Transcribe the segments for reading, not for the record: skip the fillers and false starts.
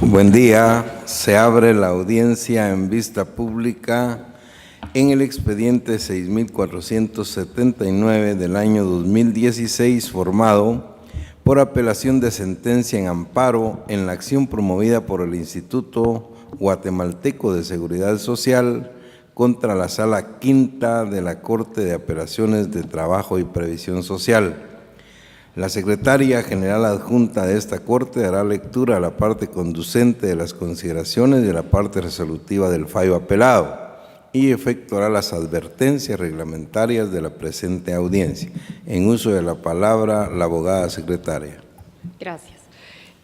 Buen día. Se abre la audiencia en vista pública en el expediente 6479 del año 2016, formado por apelación de sentencia en amparo en la acción promovida por el Instituto Guatemalteco de Seguridad Social contra la Sala Quinta de la Corte de Apelaciones de Trabajo y Previsión Social. La Secretaria General Adjunta de esta Corte dará lectura a la parte conducente de las consideraciones de la parte resolutiva del fallo apelado y efectuará las advertencias reglamentarias de la presente audiencia. En uso de la palabra, la abogada secretaria. Gracias.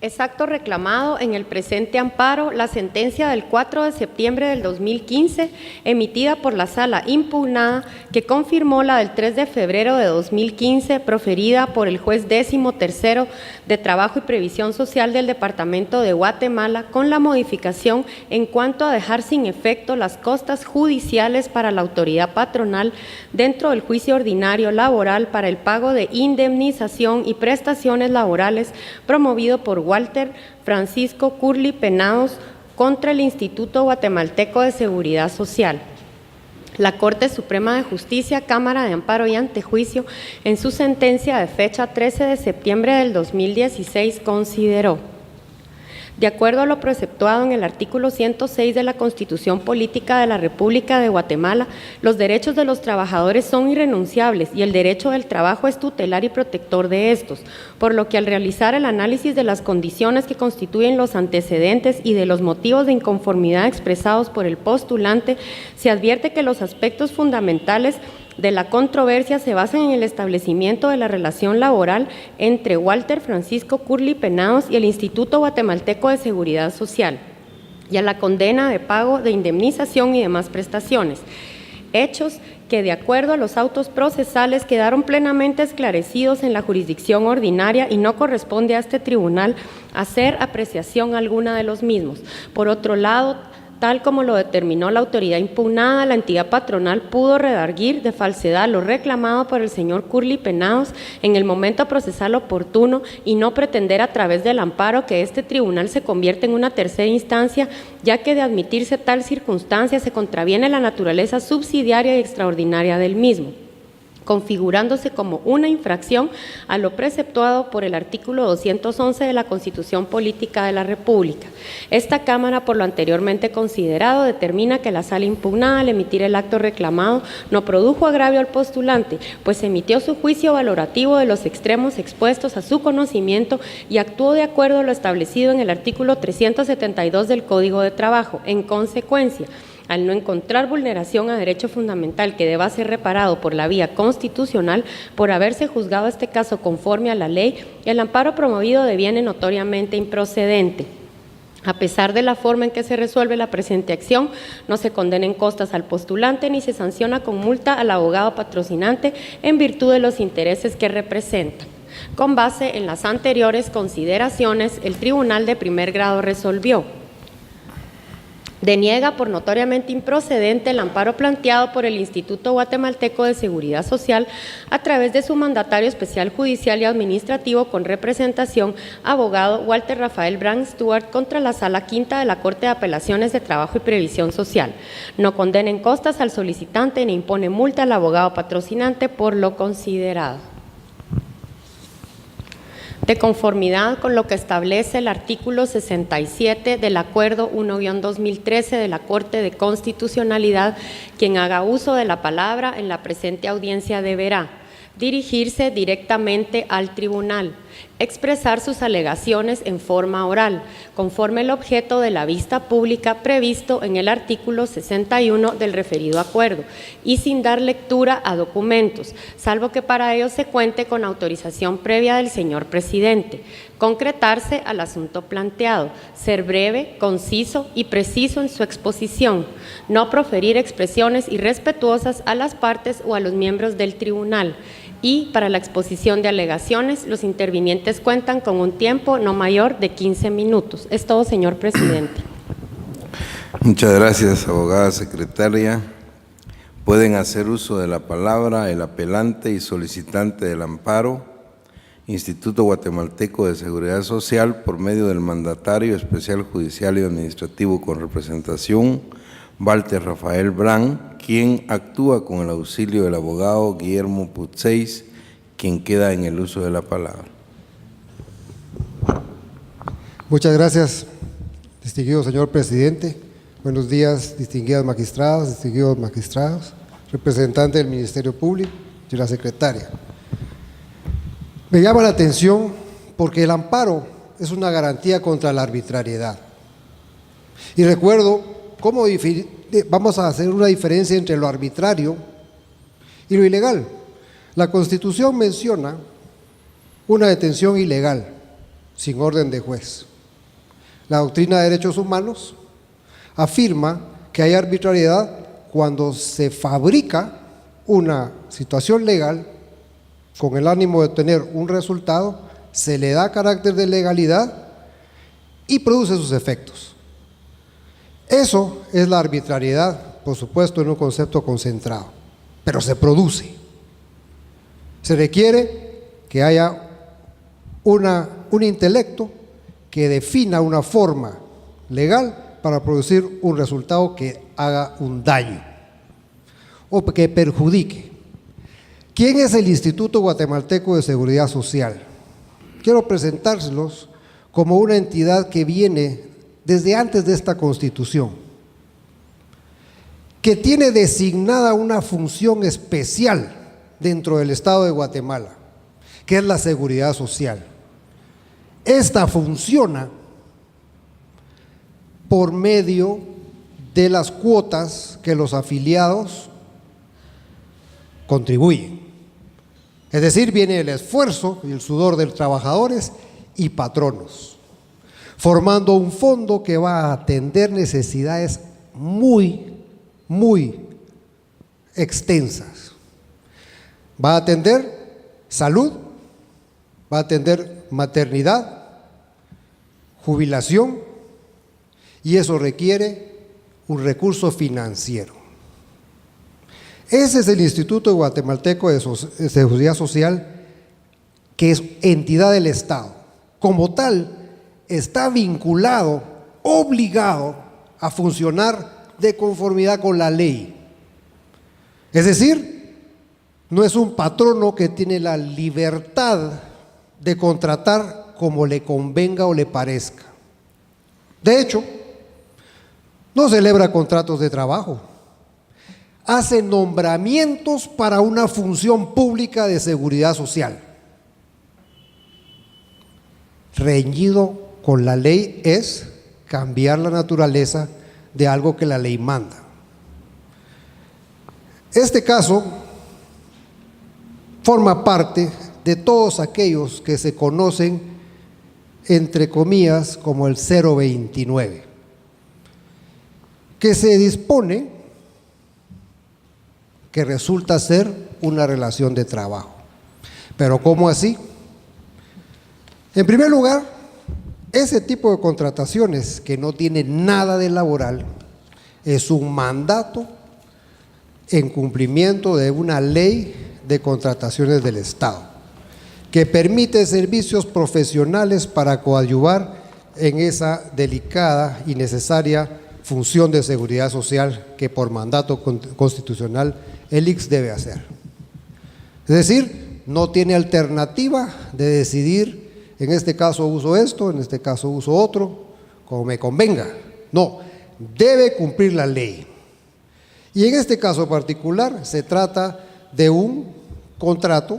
Es acto reclamado en el presente amparo la sentencia del 4 de septiembre del 2015 emitida por la Sala impugnada que confirmó la del 3 de febrero de 2015 proferida por el juez 13º de Trabajo y Previsión Social del Departamento de Guatemala con la modificación en cuanto a dejar sin efecto las costas judiciales para la autoridad patronal dentro del juicio ordinario laboral para el pago de indemnización y prestaciones laborales promovido por Walter Francisco Curly Penados contra el Instituto Guatemalteco de Seguridad Social. La Corte Suprema de Justicia, Cámara de Amparo y Antejuicio, en su sentencia de fecha 13 de septiembre del 2016, consideró: de acuerdo a lo preceptuado en el artículo 106 de la Constitución Política de la República de Guatemala, los derechos de los trabajadores son irrenunciables y el derecho del trabajo es tutelar y protector de estos, por lo que al realizar el análisis de las condiciones que constituyen los antecedentes y de los motivos de inconformidad expresados por el postulante, se advierte que los aspectos fundamentales de la controversia se basan en el establecimiento de la relación laboral entre Walter Francisco Curly Penados y el Instituto Guatemalteco de Seguridad Social y a la condena de pago de indemnización y demás prestaciones. Hechos que, de acuerdo a los autos procesales, quedaron plenamente esclarecidos en la jurisdicción ordinaria y no corresponde a este tribunal hacer apreciación alguna de los mismos. Por otro lado, tal como lo determinó la autoridad impugnada, la entidad patronal pudo redarguir de falsedad lo reclamado por el señor Curly Penados en el momento procesal oportuno y no pretender a través del amparo que este tribunal se convierta en una tercera instancia, ya que de admitirse tal circunstancia se contraviene la naturaleza subsidiaria y extraordinaria del mismo, configurándose como una infracción a lo preceptuado por el artículo 211 de la Constitución Política de la República. Esta Cámara, por lo anteriormente considerado, determina que la Sala impugnada al emitir el acto reclamado no produjo agravio al postulante, pues emitió su juicio valorativo de los extremos expuestos a su conocimiento y actuó de acuerdo a lo establecido en el artículo 372 del Código de Trabajo. En consecuencia, al no encontrar vulneración a derecho fundamental que deba ser reparado por la vía constitucional, por haberse juzgado este caso conforme a la ley, el amparo promovido deviene notoriamente improcedente. A pesar de la forma en que se resuelve la presente acción, no se condenen costas al postulante ni se sanciona con multa al abogado patrocinante en virtud de los intereses que representa. Con base en las anteriores consideraciones, el Tribunal de Primer Grado resolvió: deniega por notoriamente improcedente el amparo planteado por el Instituto Guatemalteco de Seguridad Social a través de su mandatario especial judicial y administrativo con representación, abogado Walter Rafael Brand Stewart, contra la Sala Quinta de la Corte de Apelaciones de Trabajo y Previsión Social. No condenen costas al solicitante ni impone multa al abogado patrocinante por lo considerado. De conformidad con lo que establece el artículo 67 del Acuerdo 1-2013 de la Corte de Constitucionalidad, quien haga uso de la palabra en la presente audiencia deberá dirigirse directamente al tribunal, expresar sus alegaciones en forma oral, conforme el objeto de la vista pública previsto en el artículo 61 del referido acuerdo, y sin dar lectura a documentos, salvo que para ello se cuente con autorización previa del señor presidente, concretarse al asunto planteado, ser breve, conciso y preciso en su exposición, no proferir expresiones irrespetuosas a las partes o a los miembros del tribunal, y para la exposición de alegaciones, los intervinientes cuentan con un tiempo no mayor de 15 minutos. Es todo, señor presidente. Muchas gracias, abogada secretaria. Pueden hacer uso de la palabra el apelante y solicitante del amparo Instituto Guatemalteco de Seguridad Social por medio del mandatario especial judicial y administrativo con representación, Walter Rafael Brand, quien actúa con el auxilio del abogado Guillermo Putseis, quien queda en el uso de la palabra. Muchas gracias, distinguido señor presidente. Buenos días, distinguidas magistradas, distinguidos magistrados, representante del Ministerio Público y la secretaria. Me llama la atención porque el amparo es una garantía contra la arbitrariedad. Y recuerdo cómo vamos a hacer una diferencia entre lo arbitrario y lo ilegal. La Constitución menciona una detención ilegal, sin orden de juez. La doctrina de derechos humanos afirma que hay arbitrariedad cuando se fabrica una situación legal con el ánimo de tener un resultado, se le da carácter de legalidad y produce sus efectos. Eso es la arbitrariedad, por supuesto, en un concepto concentrado, pero se produce. Se requiere que haya un intelecto que defina una forma legal para producir un resultado que haga un daño o que perjudique. ¿Quién es el Instituto Guatemalteco de Seguridad Social? Quiero presentárselos como una entidad que viene desde antes de esta Constitución, que tiene designada una función especial dentro del Estado de Guatemala, que es la seguridad social. Esta funciona por medio de las cuotas que los afiliados contribuyen. Es decir, viene el esfuerzo y el sudor de los trabajadores y patronos, formando un fondo que va a atender necesidades muy extensas. Va a atender salud, va a atender maternidad, jubilación, y eso requiere un recurso financiero. Ese es el Instituto Guatemalteco de Seguridad Social, que es entidad del Estado. Como tal, está vinculado, obligado a funcionar de conformidad con la ley. Es decir, no es un patrono que tiene la libertad de contratar como le convenga o le parezca. De hecho, no celebra contratos de trabajo, hace nombramientos para una función pública de seguridad social. Reñido con la ley es cambiar la naturaleza de algo que la ley manda. Este caso forma parte de todos aquellos que se conocen, entre comillas, como el 029, que se dispone que resulta ser una relación de trabajo. ¿Pero cómo así? En primer lugar, ese tipo de contrataciones que no tienen nada de laboral es un mandato en cumplimiento de una ley de contrataciones del Estado que permite servicios profesionales para coadyuvar en esa delicada y necesaria función de seguridad social que por mandato constitucional el ICS debe hacer. Es decir, no tiene alternativa de decidir, en este caso uso esto, en este caso uso otro, como me convenga. No, debe cumplir la ley. Y en este caso particular se trata de un contrato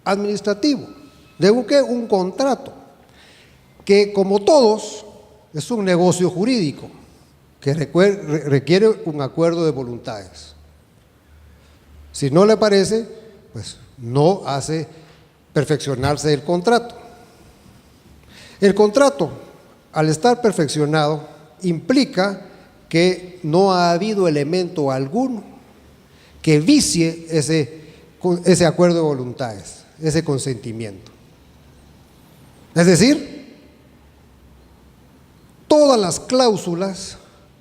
administrativo. ¿De un qué? Un contrato que, como todos, es un negocio jurídico que requiere un acuerdo de voluntades. Si no le parece, pues no hace perfeccionarse el contrato. El contrato, al estar perfeccionado, implica que no ha habido elemento alguno que vicie ese acuerdo de voluntades, ese consentimiento. Es decir, todas las cláusulas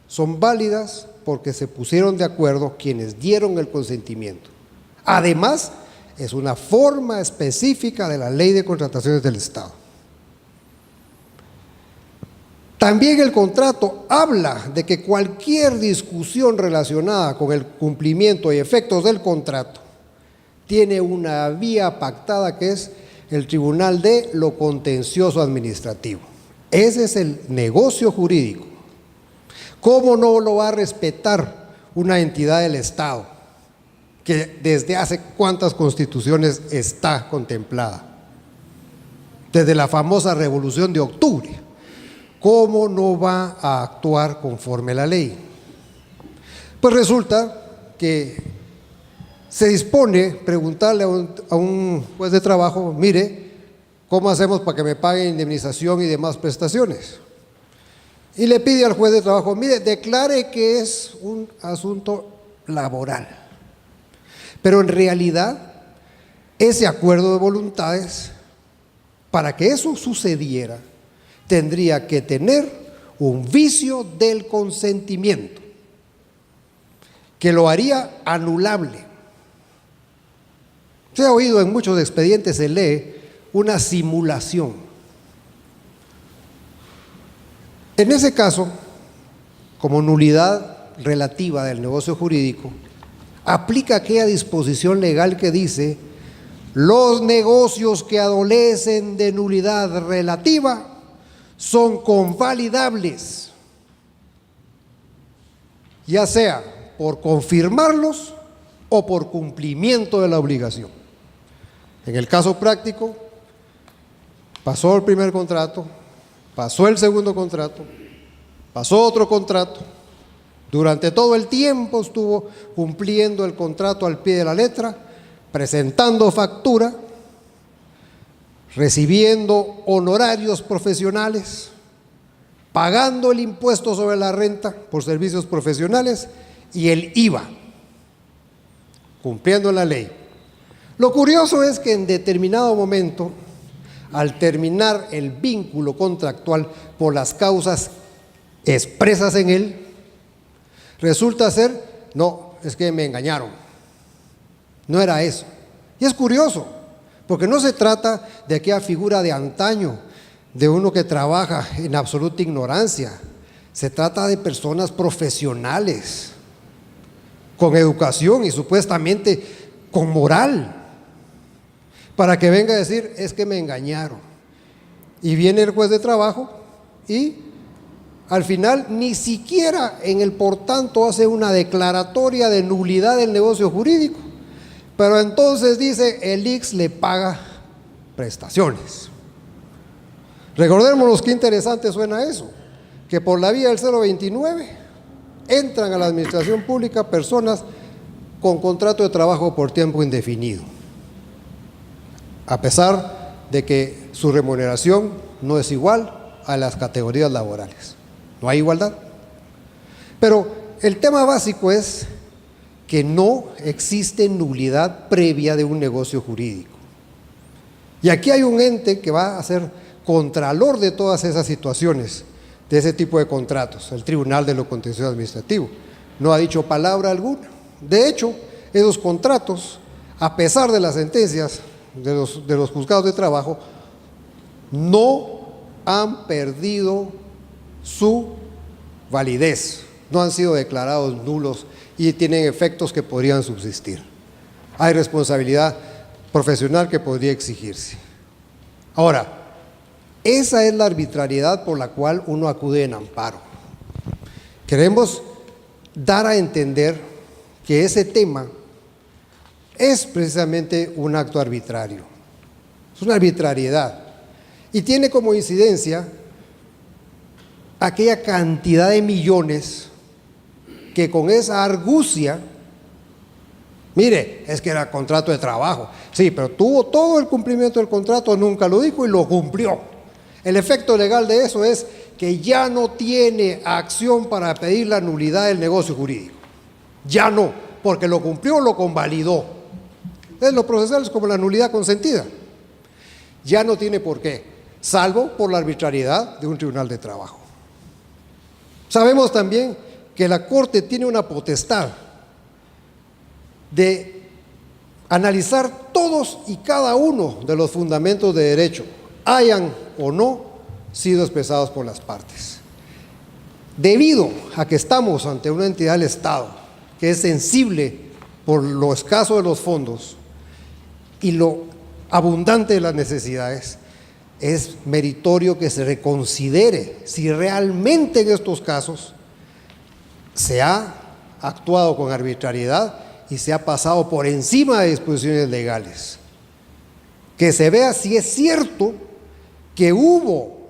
son válidas porque se pusieron de acuerdo quienes dieron el consentimiento. Además, es una forma específica de la Ley de Contrataciones del Estado. También el contrato habla de que cualquier discusión relacionada con el cumplimiento y efectos del contrato tiene una vía pactada, que es el Tribunal de lo Contencioso Administrativo. Ese es el negocio jurídico. ¿Cómo no lo va a respetar una entidad del Estado que desde hace cuántas constituciones está contemplada? Desde la famosa Revolución de Octubre. ¿Cómo no va a actuar conforme a la ley? Pues resulta que se dispone preguntarle a un juez de trabajo: mire, ¿cómo hacemos para que me paguen indemnización y demás prestaciones? Y le pide al juez de trabajo: mire, declare que es un asunto laboral. Pero en realidad, ese acuerdo de voluntades, para que eso sucediera, tendría que tener un vicio del consentimiento, que lo haría anulable. Se ha oído en muchos expedientes, se lee una simulación. En ese caso, como nulidad relativa del negocio jurídico, aplica aquella disposición legal que dice: los negocios que adolecen de nulidad relativa son convalidables, ya sea por confirmarlos o por cumplimiento de la obligación. En el caso práctico, pasó el primer contrato, pasó el segundo contrato, pasó otro contrato. Durante todo el tiempo estuvo cumpliendo el contrato al pie de la letra, presentando factura, recibiendo honorarios profesionales, pagando el impuesto sobre la renta por servicios profesionales y el IVA, cumpliendo la ley. Lo curioso es que en determinado momento, al terminar el vínculo contractual por las causas expresas en él, resulta ser: no, es que me engañaron, no era eso. Y es curioso, porque no se trata de aquella figura de antaño, de uno que trabaja en absoluta ignorancia. Se trata de personas profesionales, con educación y supuestamente con moral, para que venga a decir: es que me engañaron. Y viene el juez de trabajo y al final ni siquiera en el por tanto hace una declaratoria de nulidad del negocio jurídico, pero entonces dice: el IX le paga prestaciones. Recordémonos qué interesante suena eso, que por la vía del 029 entran a la administración pública personas con contrato de trabajo por tiempo indefinido, a pesar de que su remuneración no es igual a las categorías laborales. No hay igualdad. Pero el tema básico es que no existe nulidad previa de un negocio jurídico. Y aquí hay un ente que va a ser contralor de todas esas situaciones, de ese tipo de contratos, el Tribunal de lo Contencioso Administrativo. No ha dicho palabra alguna. De hecho, esos contratos, a pesar de las sentencias de los juzgados de trabajo, no han perdido su validez, no han sido declarados nulos y tienen efectos que podrían subsistir. Hay responsabilidad profesional que podría exigirse. Ahora, esa es la arbitrariedad por la cual uno acude en amparo. Queremos dar a entender que ese tema es precisamente un acto arbitrario, es una arbitrariedad y tiene como incidencia aquella cantidad de millones que con esa argucia: mire, es que era contrato de trabajo, sí, pero tuvo todo el cumplimiento del contrato, nunca lo dijo y lo cumplió. El efecto legal de eso es que ya no tiene acción para pedir la nulidad del negocio jurídico, ya no, porque lo cumplió, lo convalidó. Es lo procesal, es como la nulidad consentida, ya no tiene por qué, salvo por la arbitrariedad de un tribunal de trabajo. Sabemos también que la Corte tiene una potestad de analizar todos y cada uno de los fundamentos de derecho, hayan o no sido expresados por las partes. Debido a que estamos ante una entidad del Estado que es sensible por lo escaso de los fondos y lo abundante de las necesidades, es meritorio que se reconsidere si realmente en estos casos se ha actuado con arbitrariedad y se ha pasado por encima de disposiciones legales. Que se vea si es cierto que hubo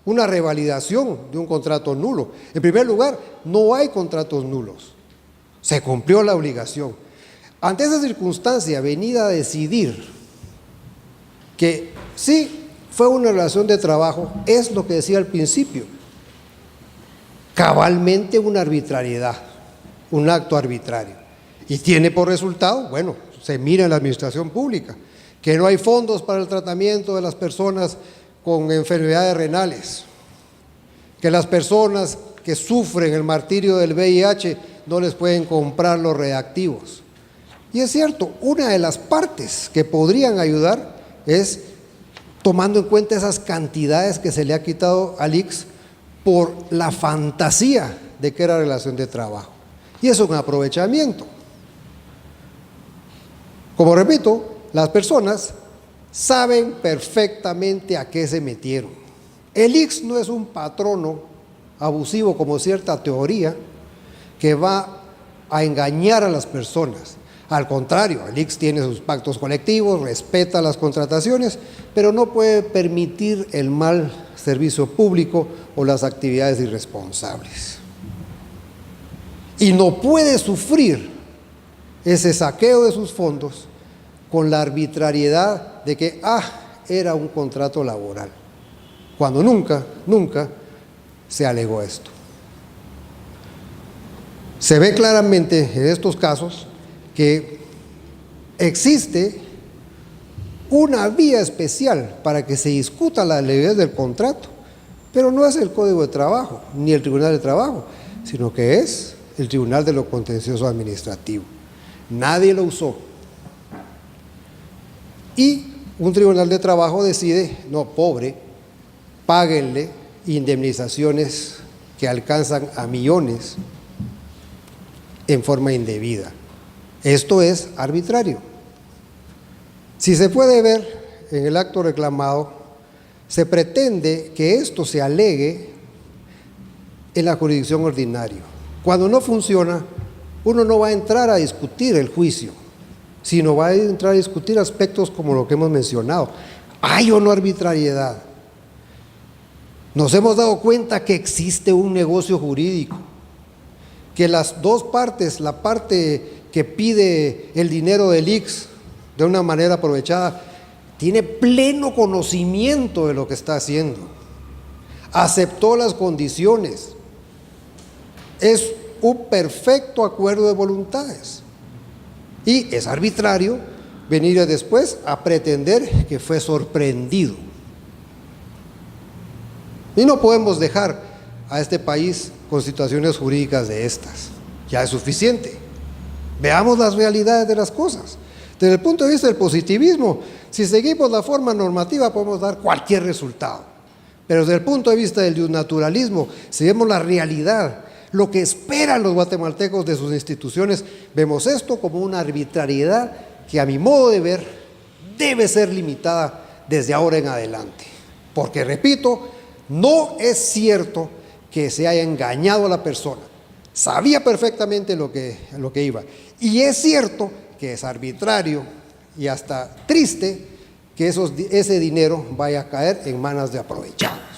una revalidación de un contrato nulo. En primer lugar, no hay contratos nulos. Se cumplió la obligación. Ante esa circunstancia, venida a decidir que sí fue una relación de trabajo, es lo que decía al principio, cabalmente una arbitrariedad, un acto arbitrario. Y tiene por resultado, bueno, se mira en la administración pública, que no hay fondos para el tratamiento de las personas con enfermedades renales, que las personas que sufren el martirio del VIH no les pueden comprar los reactivos. Y es cierto, una de las partes que podrían ayudar es tomando en cuenta esas cantidades que se le ha quitado al ICS por la fantasía de que era relación de trabajo. Y eso es un aprovechamiento. Como repito, las personas saben perfectamente a qué se metieron. El ICS no es un patrono abusivo como cierta teoría que va a engañar a las personas. Al contrario, el ICS tiene sus pactos colectivos, respeta las contrataciones, pero no puede permitir el mal servicio público o las actividades irresponsables. Y no puede sufrir ese saqueo de sus fondos con la arbitrariedad de que, era un contrato laboral, cuando nunca se alegó esto. Se ve claramente en estos casos que existe una vía especial para que se discuta la legalidad del contrato, pero no es el Código de Trabajo ni el Tribunal de Trabajo, sino que es el Tribunal de lo Contencioso Administrativo. Nadie lo usó. Y un Tribunal de Trabajo decide, no, pobre, páguenle indemnizaciones que alcanzan a millones en forma indebida. Esto es arbitrario. Si se puede ver en el acto reclamado, se pretende que esto se alegue en la jurisdicción ordinaria. Cuando no funciona, uno no va a entrar a discutir el juicio, sino va a entrar a discutir aspectos como lo que hemos mencionado. ¿Hay o no arbitrariedad? Nos hemos dado cuenta que existe un negocio jurídico, que las dos partes, la parte que pide el dinero del ICS de una manera aprovechada, tiene pleno conocimiento de lo que está haciendo, aceptó las condiciones, es un perfecto acuerdo de voluntades y es arbitrario venir después a pretender que fue sorprendido. Y no podemos dejar a este país con situaciones jurídicas de estas, ya es suficiente. Veamos las realidades de las cosas. Desde el punto de vista del positivismo, si seguimos la forma normativa podemos dar cualquier resultado. Pero desde el punto de vista del naturalismo, si vemos la realidad, lo que esperan los guatemaltecos de sus instituciones, vemos esto como una arbitrariedad que a mi modo de ver debe ser limitada desde ahora en adelante. Porque, repito, no es cierto que se haya engañado a la persona. Sabía perfectamente lo que iba. Y es cierto que es arbitrario y hasta triste que ese dinero vaya a caer en manos de aprovechados.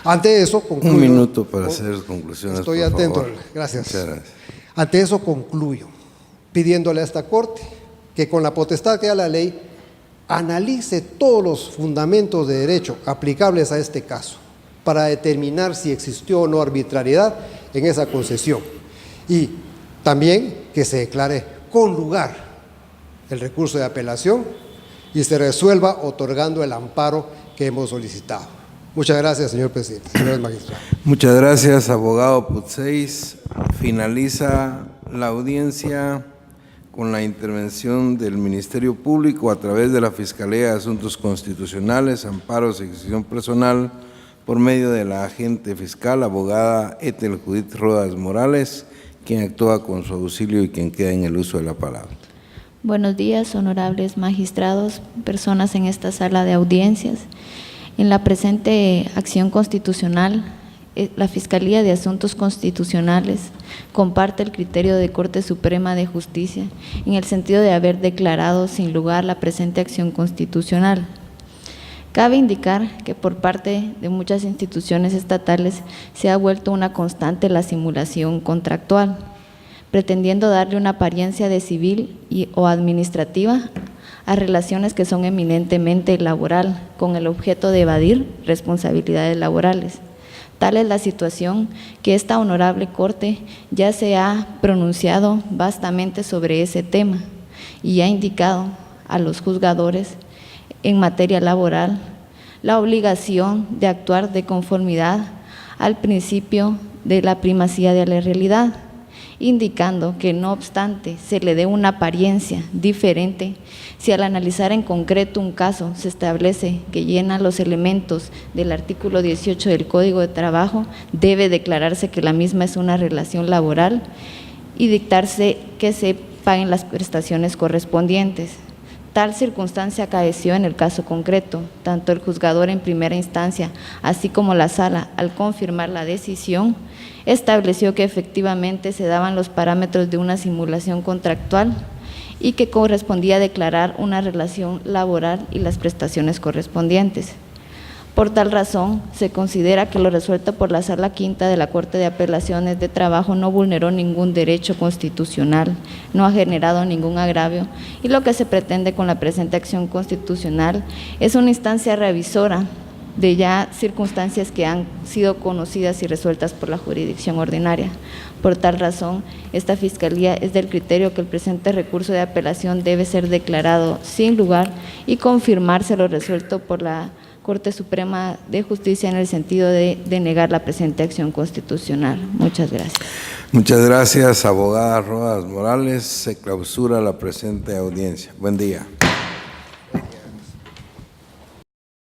Ante eso concluyo. Un minuto para hacer conclusiones. Estoy por atento. favor. Gracias. Muchas gracias. Ante eso concluyo, pidiéndole a esta Corte que con la potestad que da la ley analice todos los fundamentos de derecho aplicables a este caso para determinar si existió o no arbitrariedad en esa concesión. Y también que se declare con lugar el recurso de apelación y se resuelva otorgando el amparo que hemos solicitado. Muchas gracias, señor presidente. Señores magistrados. Muchas gracias, abogado Putseis. Finaliza la audiencia con la intervención del Ministerio Público a través de la Fiscalía de Asuntos Constitucionales, Amparos y Ejecución Personal, por medio de la agente fiscal, abogada Ethel Judith Rodas Morales, quien actúa con su auxilio y quien queda en el uso de la palabra. Buenos días, honorables magistrados, personas en esta sala de audiencias. En la presente acción constitucional, la Fiscalía de Asuntos Constitucionales comparte el criterio de Corte Suprema de Justicia en el sentido de haber declarado sin lugar la presente acción constitucional. Cabe indicar que por parte de muchas instituciones estatales se ha vuelto una constante la simulación contractual, pretendiendo darle una apariencia de civil o administrativa a relaciones que son eminentemente laboral, con el objeto de evadir responsabilidades laborales. Tal es la situación que esta honorable Corte ya se ha pronunciado vastamente sobre ese tema y ha indicado a los juzgadores en materia laboral la obligación de actuar de conformidad al principio de la primacía de la realidad, indicando que no obstante se le dé una apariencia diferente, si al analizar en concreto un caso se establece que llena los elementos del artículo 18 del Código de Trabajo, debe declararse que la misma es una relación laboral y dictarse que se paguen las prestaciones correspondientes. Tal circunstancia acaeció en el caso concreto. Tanto el juzgador en primera instancia, así como la sala, al confirmar la decisión, estableció que efectivamente se daban los parámetros de una simulación contractual y que correspondía declarar una relación laboral y las prestaciones correspondientes. Por tal razón, se considera que lo resuelto por la Sala Quinta de la Corte de Apelaciones de Trabajo no vulneró ningún derecho constitucional, no ha generado ningún agravio y lo que se pretende con la presente acción constitucional es una instancia revisora de ya circunstancias que han sido conocidas y resueltas por la jurisdicción ordinaria. Por tal razón, esta Fiscalía es del criterio que el presente recurso de apelación debe ser declarado sin lugar y confirmarse lo resuelto por la Corte Suprema de Justicia en el sentido de denegar la presente acción constitucional. Muchas gracias. Muchas gracias, abogada Rodas Morales. Se clausura la presente audiencia. Buen día.